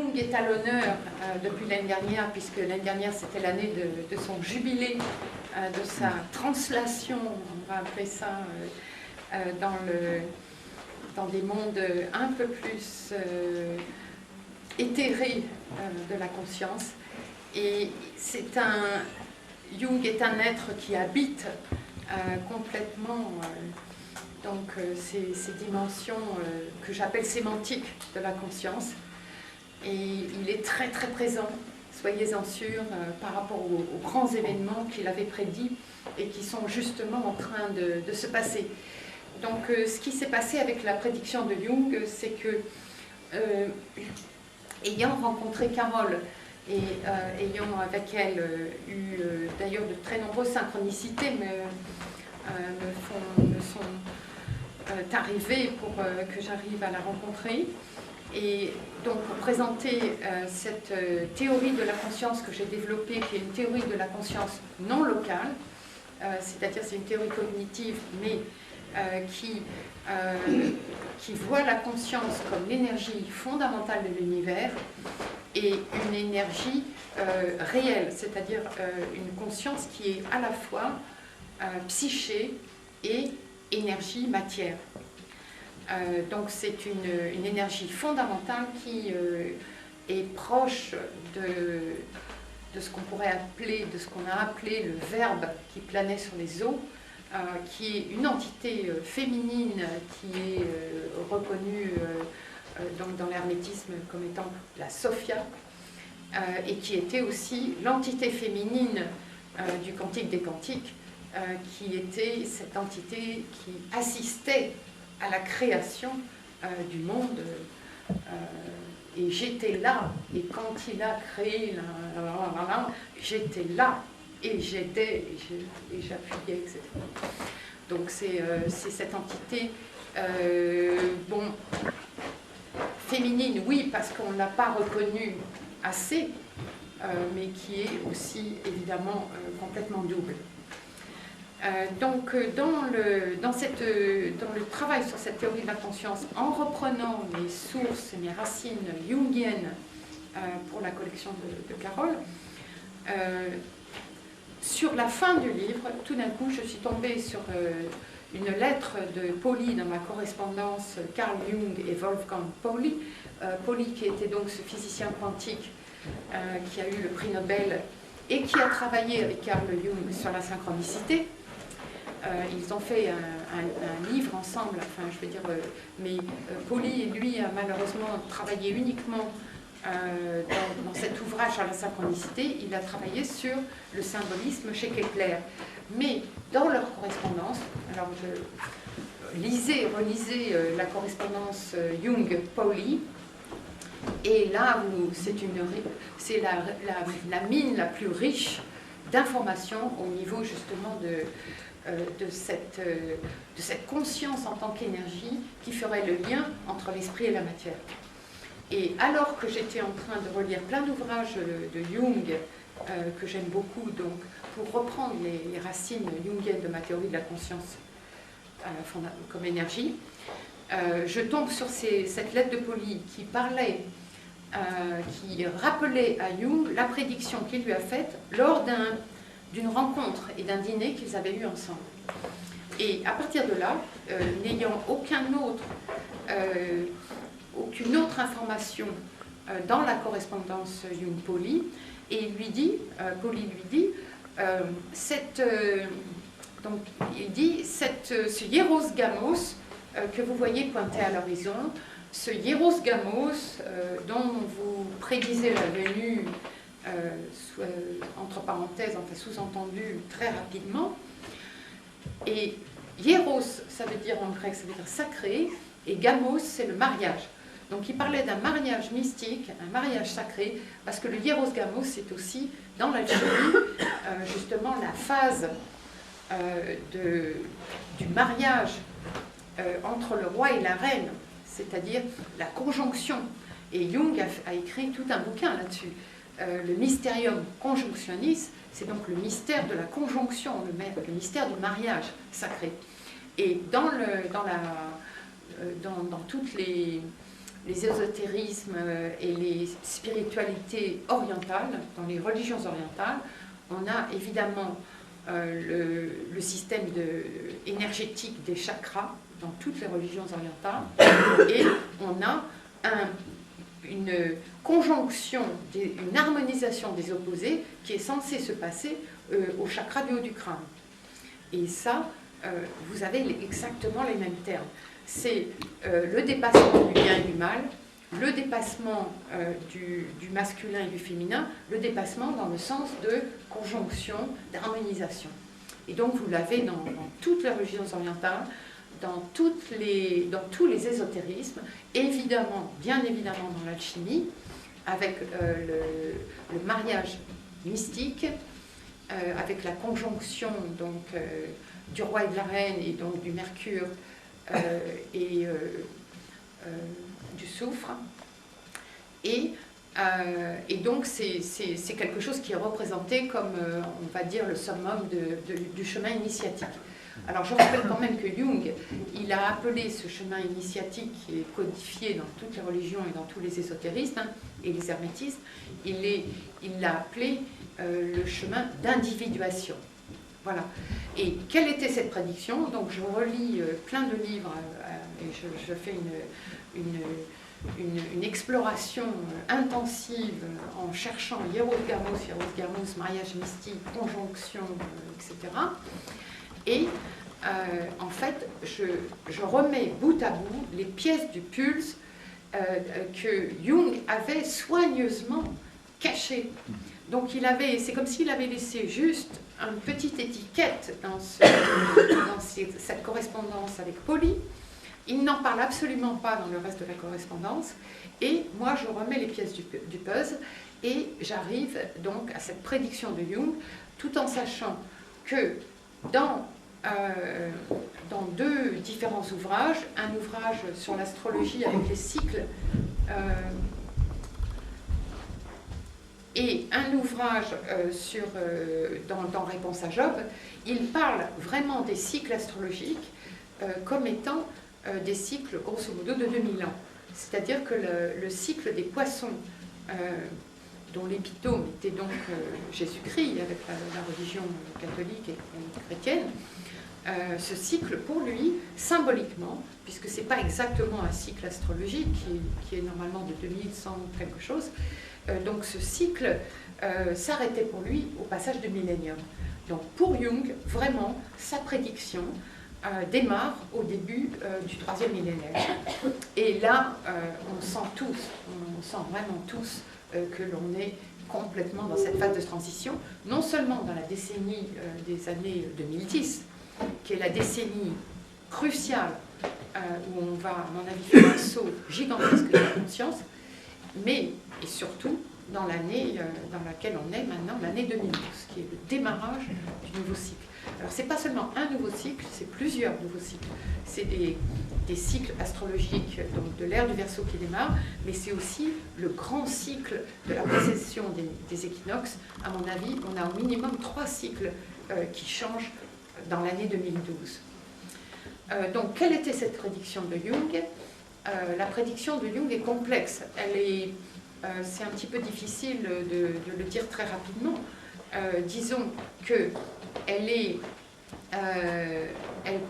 Jung est à l'honneur depuis l'année dernière, puisque l'année dernière c'était l'année de son jubilé, de sa translation, on va appeler ça, dans des mondes un peu plus éthérés de la conscience. Et Jung est un être qui habite complètement ces dimensions que j'appelle sémantiques de la conscience. Et il est très très présent, soyez-en sûrs, par rapport aux grands événements qu'il avait prédits et qui sont justement en train de se passer. Donc ce qui s'est passé avec la prédiction de Jung, c'est que, ayant rencontré Carole et ayant avec elle eu d'ailleurs de très nombreuses synchronicités me sont arrivées pour que j'arrive à la rencontrer. Et donc pour présenter cette théorie de la conscience que j'ai développée, qui est une théorie de la conscience non locale, c'est-à-dire c'est une théorie cognitive, mais qui voit la conscience comme l'énergie fondamentale de l'univers et une énergie réelle, c'est-à-dire une conscience qui est à la fois psyché et énergie matière. Donc c'est une énergie fondamentale qui est proche de ce qu'on pourrait appeler, de ce qu'on a appelé le verbe qui planait sur les eaux, qui est une entité féminine qui est reconnue donc dans l'hermétisme comme étant la Sophia, et qui était aussi l'entité féminine du Cantique des Cantiques, qui était cette entité qui assistait à la création du monde, et j'étais là, et quand il a créé, j'étais là, et j'aidais, et j'appuyais, etc. Donc c'est cette entité, féminine, oui, parce qu'on ne l'a pas reconnue assez, mais qui est aussi évidemment complètement double. Donc dans le travail sur cette théorie de la conscience, en reprenant mes sources et mes racines jungiennes pour la collection de Carole, sur la fin du livre, tout d'un coup, je suis tombée sur une lettre de Pauli dans ma correspondance, Carl Jung et Wolfgang Pauli. Pauli qui était donc ce physicien quantique qui a eu le prix Nobel et qui a travaillé avec Carl Jung sur la synchronicité. Ils ont fait un livre ensemble, enfin je veux dire, mais Pauli, lui, a malheureusement travaillé uniquement dans cet ouvrage sur la synchronicité. Il a travaillé sur le symbolisme chez Kepler. Mais dans leur correspondance, alors je lisais et relisais la correspondance Jung-Pauli, et là, c'est la mine la plus riche d'informations au niveau justement de cette conscience en tant qu'énergie qui ferait le lien entre l'esprit et la matière. Et alors que j'étais en train de relire plein d'ouvrages de Jung, que j'aime beaucoup, donc pour reprendre les racines jungiennes de ma théorie de la conscience comme énergie, je tombe sur cette lettre de Pauli qui parlait, qui rappelait à Jung la prédiction qu'il lui a faite lors d'une rencontre et d'un dîner qu'ils avaient eu ensemble. Et à partir de là, n'ayant aucune autre information dans la correspondance Jung-Pauli, et Pauli lui dit, donc il dit, ce hieros gamos que vous voyez pointer à l'horizon, ce hieros gamos dont vous prédisez la venue, entre parenthèses, enfin sous-entendu très rapidement, et hieros, ça veut dire en grec, ça veut dire sacré, et gamos, c'est le mariage. Donc il parlait d'un mariage mystique, un mariage sacré, parce que le hieros gamos, c'est aussi, dans l'alchimie, justement la phase du mariage entre le roi et la reine, c'est-à-dire la conjonction. Et Jung a écrit tout un bouquin là-dessus. Le Mysterium Conjunctionis, c'est donc le mystère de la conjonction, le mystère du mariage sacré. Et dans toutes les les ésotérismes et les spiritualités orientales, dans les religions orientales, on a évidemment le système énergétique des chakras dans toutes les religions orientales, et on a une conjonction, une harmonisation des opposés qui est censée se passer au chakra du haut du crâne. Et ça, vous avez exactement les mêmes termes. C'est le dépassement du bien et du mal, le dépassement du masculin et du féminin, le dépassement dans le sens de conjonction, d'harmonisation. Et donc vous l'avez dans toutes les religions orientales, dans tous les ésotérismes, évidemment, bien évidemment dans l'alchimie, avec le mariage mystique, avec la conjonction donc, du roi et de la reine, et donc du mercure et du soufre. Et donc c'est quelque chose qui est représenté comme, on va dire, le summum du chemin initiatique. Alors je rappelle quand même que Jung, il a appelé ce chemin initiatique qui est codifié dans toutes les religions et dans tous les ésotérismes et les hermétismes, il l'a appelé le chemin d'individuation. Voilà. Et quelle était cette prédiction? Donc je relis plein de livres et je fais une exploration intensive en cherchant Hieros Gamos, mariage mystique, conjonction, etc. Et en fait, je remets bout à bout les pièces du pulse que Jung avait soigneusement cachées. Donc c'est comme s'il avait laissé juste une petite étiquette dans cette correspondance avec Pauli. Il n'en parle absolument pas dans le reste de la correspondance. Et moi, je remets les pièces du puzzle et j'arrive donc à cette prédiction de Jung, tout en sachant que dans deux différents ouvrages, un ouvrage sur l'astrologie avec les cycles et un ouvrage dans Réponse à Job, il parle vraiment des cycles astrologiques comme étant des cycles grosso modo de 2000 ans. C'est-à-dire que le cycle des poissons, dont l'épitome était donc Jésus-Christ avec la religion catholique et chrétienne, ce cycle pour lui, symboliquement, puisque ce n'est pas exactement un cycle astrologique qui est normalement de 2100 quelque chose, donc ce cycle s'arrêtait pour lui au passage du millénium. Donc pour Jung, vraiment, sa prédiction démarre au début du 3e millénaire. Et là, on sent vraiment tous que l'on est complètement dans cette phase de transition, non seulement dans la décennie des années 2010, qui est la décennie cruciale où on va, à mon avis, faire un saut gigantesque de la conscience, mais et surtout dans l'année dans laquelle on est maintenant, l'année 2012, qui est le démarrage du nouveau cycle. Alors c'est pas seulement un nouveau cycle, c'est plusieurs nouveaux cycles. C'est des cycles astrologiques donc de l'ère du Verseau qui démarre, mais c'est aussi le grand cycle de la précession des équinoxes. À mon avis, on a au minimum 3 cycles qui changent dans l'année 2012. Donc, quelle était cette prédiction de Jung? La prédiction de Jung est complexe. C'est un petit peu difficile de le dire très rapidement. Disons qu'elle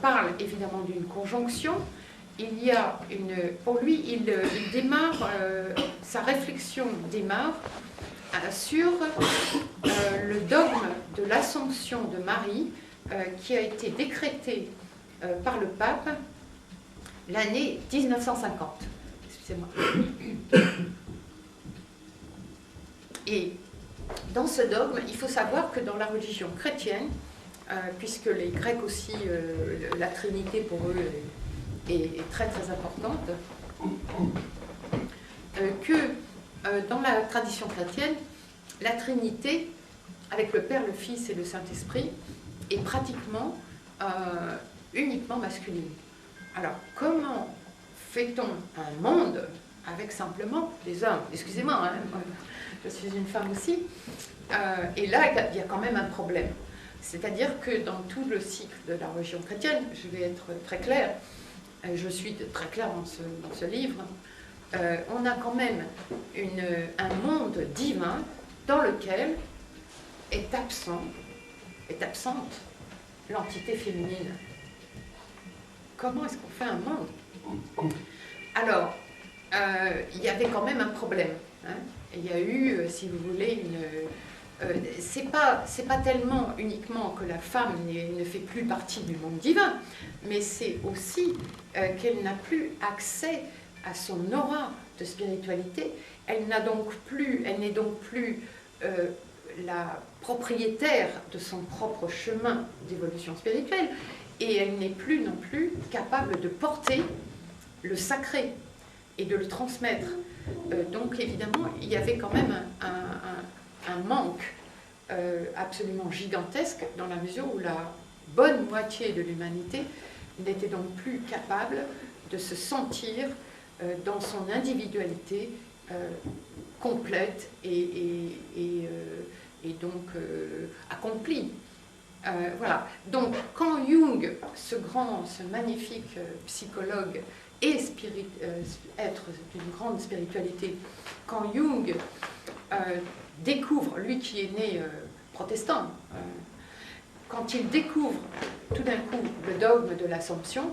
parle évidemment d'une conjonction. Il y a pour lui, il démarre, sa réflexion démarre sur le dogme de l'Assomption de Marie qui a été décrété par le pape l'année 1950. Excusez-moi. Et dans ce dogme, il faut savoir que dans la religion chrétienne, puisque les Grecs aussi, la Trinité pour eux est très très importante, que dans la tradition chrétienne, la Trinité, avec le Père, le Fils et le Saint-Esprit, est pratiquement uniquement masculine. Alors, comment fait-on un monde avec simplement des hommes? Excusez-moi, hein, je suis une femme aussi. Et là, il y a quand même un problème. C'est-à-dire que dans tout le cycle de la religion chrétienne, je vais être très claire, je suis très claire dans ce livre, on a quand même un monde divin dans lequel est absente l'entité féminine. Comment est-ce qu'on fait un monde? Alors, il y avait quand même un problème. Hein. Il y a eu, si vous voulez, c'est pas tellement uniquement que la femme ne fait plus partie du monde divin, mais c'est aussi qu'elle n'a plus accès à son aura de spiritualité. Elle n'est donc plus la propriétaire de son propre chemin d'évolution spirituelle, et elle n'est plus non plus capable de porter le sacré et de le transmettre. Donc évidemment, il y avait quand même un manque absolument gigantesque, dans la mesure où la bonne moitié de l'humanité n'était donc plus capable de se sentir dans son individualité complète et donc accomplie. Voilà. Donc quand Jung, ce magnifique psychologue et être d'une grande spiritualité, quand Jung découvre, lui qui est né protestant, quand il découvre tout d'un coup le dogme de l'Assomption,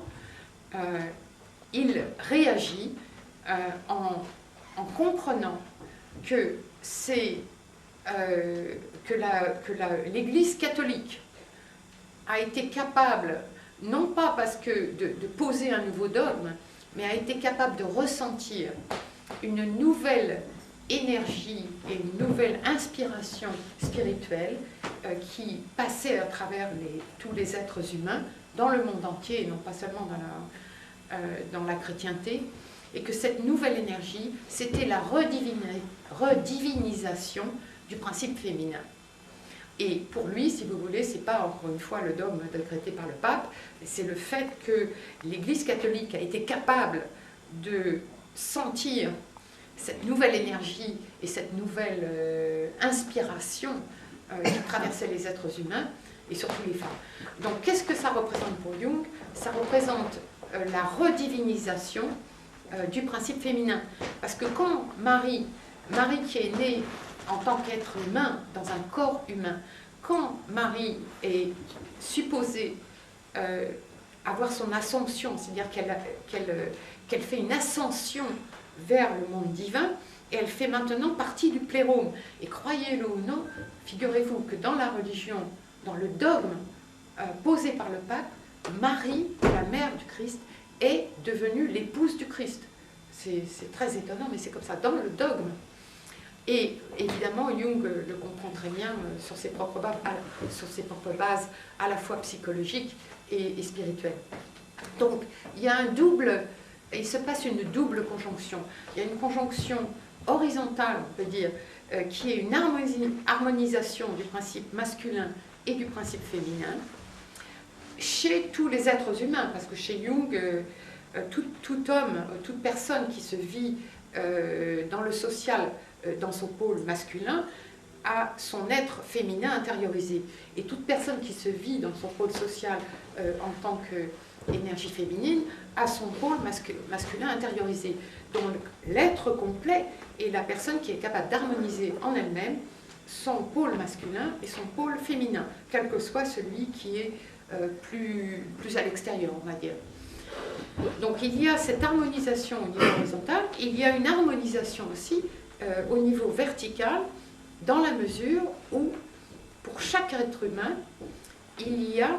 il réagit en comprenant que l'Église catholique a été capable, non pas parce que de poser un nouveau dogme, mais a été capable de ressentir une nouvelle énergie et une nouvelle inspiration spirituelle qui passait à travers tous les êtres humains dans le monde entier, et non pas seulement dans la chrétienté, et que cette nouvelle énergie, c'était la redivinisation du principe féminin. Et pour lui, si vous voulez, c'est pas encore une fois le dogme décrété par le pape, c'est le fait que l'Église catholique a été capable de sentir cette nouvelle énergie et cette nouvelle inspiration qui traversait les êtres humains et surtout les femmes. Donc qu'est-ce que ça représente pour Jung? Ça représente la redivinisation du principe féminin. Parce que quand Marie qui est née en tant qu'être humain, dans un corps humain, quand Marie est supposée avoir son assomption, c'est-à-dire qu'elle fait une ascension vers le monde divin, et elle fait maintenant partie du plérôme. Et croyez-le ou non, figurez-vous que dans la religion, dans le dogme posé par le pape, Marie, la mère du Christ, est devenue l'épouse du Christ. C'est très étonnant, mais c'est comme ça, dans le dogme. Et évidemment, Jung le comprend très bien sur ses propres bases, à la fois psychologiques et spirituelles. Donc, il se passe une double conjonction. Il y a une conjonction horizontale, on peut dire, qui est une harmonisation du principe masculin et du principe féminin chez tous les êtres humains, parce que chez Jung, tout homme, toute personne qui se vit dans le social, dans son pôle masculin, a son être féminin intériorisé. Et toute personne qui se vit dans son pôle social en tant qu'énergie féminine a son pôle masculin intériorisé. Donc l'être complet est la personne qui est capable d'harmoniser en elle-même son pôle masculin et son pôle féminin, quel que soit celui qui est plus à l'extérieur, on va dire. Donc il y a cette harmonisation au niveau horizontal, il y a une harmonisation aussi au niveau vertical, dans la mesure où, pour chaque être humain, il y a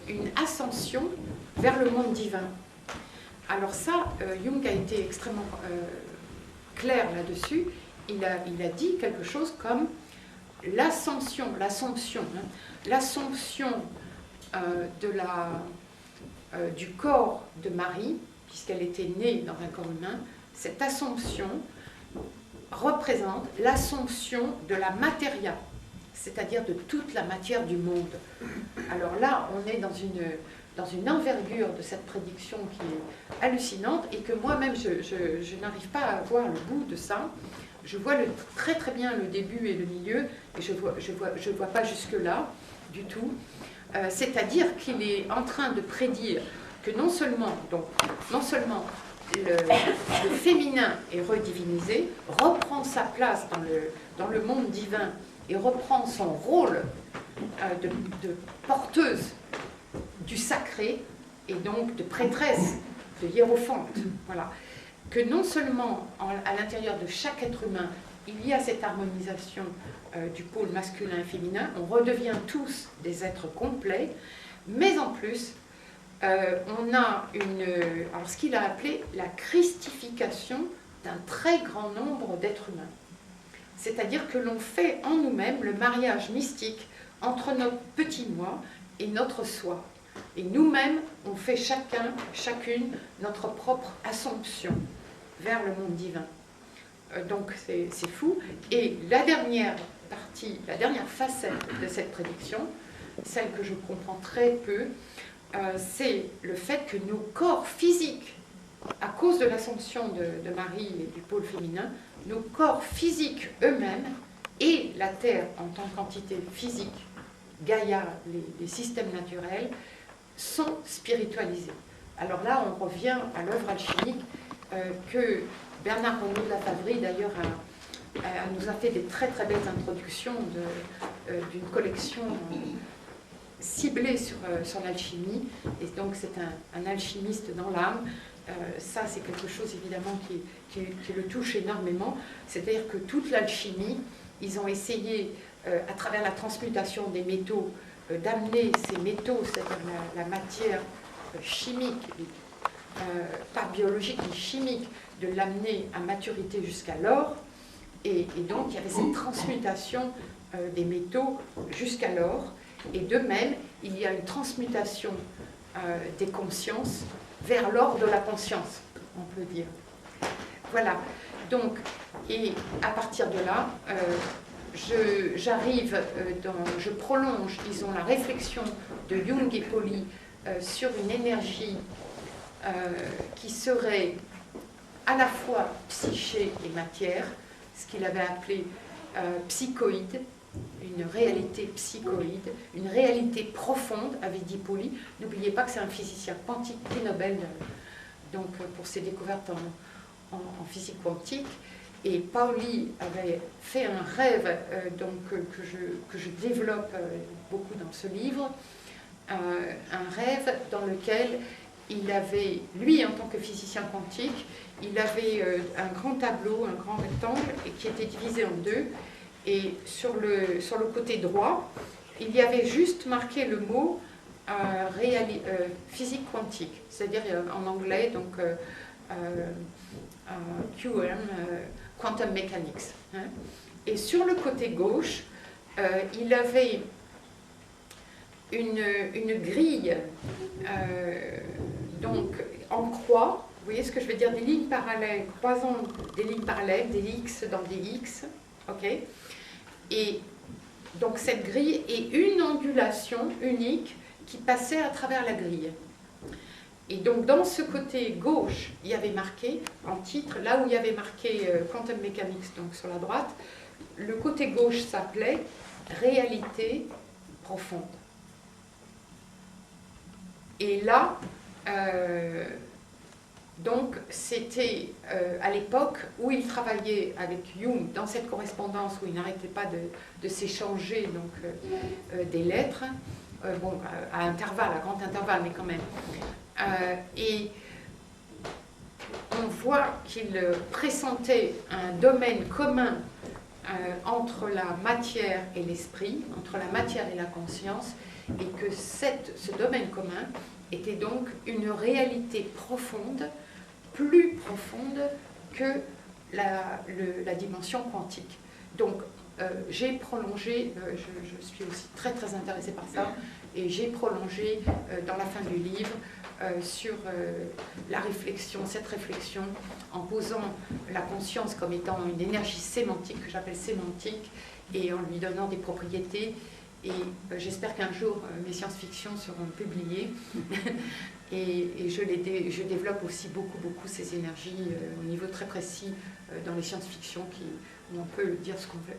une ascension vers le monde divin. Alors ça, Jung a été extrêmement clair là-dessus. Il a dit quelque chose comme l'assomption du corps de Marie, puisqu'elle était née dans un corps humain, cette assomption représente l'assomption de la materia, c'est-à-dire de toute la matière du monde. Alors là, on est dans une envergure de cette prédiction qui est hallucinante et que moi-même, je n'arrive pas à voir le bout de ça. Je vois très très bien le début et le milieu, et je vois pas jusque-là du tout. C'est-à-dire qu'il est en train de prédire que non seulement le féminin est redivinisé, reprend sa place dans le monde divin et reprend son rôle de porteuse du sacré et donc de prêtresse, de hiérophante. Voilà. Que non seulement à l'intérieur de chaque être humain, il y a cette harmonisation du pôle masculin et féminin, on redevient tous des êtres complets, mais en plus, on a alors ce qu'il a appelé la christification d'un très grand nombre d'êtres humains. C'est-à-dire que l'on fait en nous-mêmes le mariage mystique entre notre petit moi et notre soi. Et nous-mêmes, on fait chacune, notre propre assomption vers le monde divin. Donc c'est fou. Et la dernière partie, la dernière facette de cette prédiction, celle que je comprends très peu, c'est le fait que nos corps physiques, à cause de l'assomption de Marie et du pôle féminin, nos corps physiques eux-mêmes et la Terre en tant qu'entité physique, Gaïa, les systèmes naturels, sont spiritualisés. Alors là, on revient à l'œuvre alchimique que Bernard Renaud de la Favrie, d'ailleurs, nous a fait des très très belles introductions d'une collection ciblée sur l'alchimie. Et donc c'est un alchimiste dans l'âme. Ça, c'est quelque chose évidemment qui le touche énormément. C'est-à-dire que toute l'alchimie, ils ont essayé, à travers la transmutation des métaux, d'amener ces métaux, c'est-à-dire la matière chimique, pas biologique mais chimique, de l'amener à maturité jusqu'à l'or. Et donc il y avait cette transmutation des métaux jusqu'à l'or. Et de même, il y a une transmutation des consciences vers l'or de la conscience, on peut dire. Voilà. Donc, et à partir de là, je prolonge, disons, la réflexion de Jung et Pauli sur une énergie qui serait à la fois psyché et matière, ce qu'il avait appelé psychoïde, une réalité psychoïde, une réalité profonde, avait dit Pauli. N'oubliez pas que c'est un physicien quantique, prix Nobel donc, pour ses découvertes en physique quantique. Et Pauli avait fait un rêve que je développe beaucoup dans ce livre, un rêve dans lequel il avait, lui en tant que physicien quantique, il avait un grand tableau, un grand rectangle, et qui était divisé en deux. Et sur le côté droit, il y avait juste marqué le mot physique quantique, c'est-à-dire en anglais, donc QM, Quantum Mechanics. Hein. Et sur le côté gauche, il avait une grille donc en croix. Vous voyez ce que je veux dire, des lignes parallèles, croisant des lignes parallèles, des X dans des X, ok. Et donc cette grille est une ondulation unique qui passait à travers la grille. Et donc dans ce côté gauche, il y avait marqué, en titre, là où il y avait marqué Quantum Mechanics, donc sur la droite, le côté gauche s'appelait Réalité profonde. Et là, donc c'était à l'époque où il travaillait avec Jung dans cette correspondance où il n'arrêtait pas de s'échanger des lettres, bon, à intervalles, à grand intervalle, mais quand même. Et on voit qu'il pressentait un domaine commun entre la matière et l'esprit, entre la matière et la conscience, et que ce domaine commun était donc une réalité profonde, plus profonde que la dimension quantique. Donc j'ai prolongé, je suis aussi très très intéressée par ça, et j'ai prolongé dans la fin du livre sur la réflexion, cette réflexion, en posant la conscience comme étant une énergie sémantique, que j'appelle sémantique, et en lui donnant des propriétés. Et j'espère qu'un jour mes science-fiction seront publiées. Et je développe aussi beaucoup ces énergies au niveau très précis dans les science-fiction où on peut dire ce qu'on veut.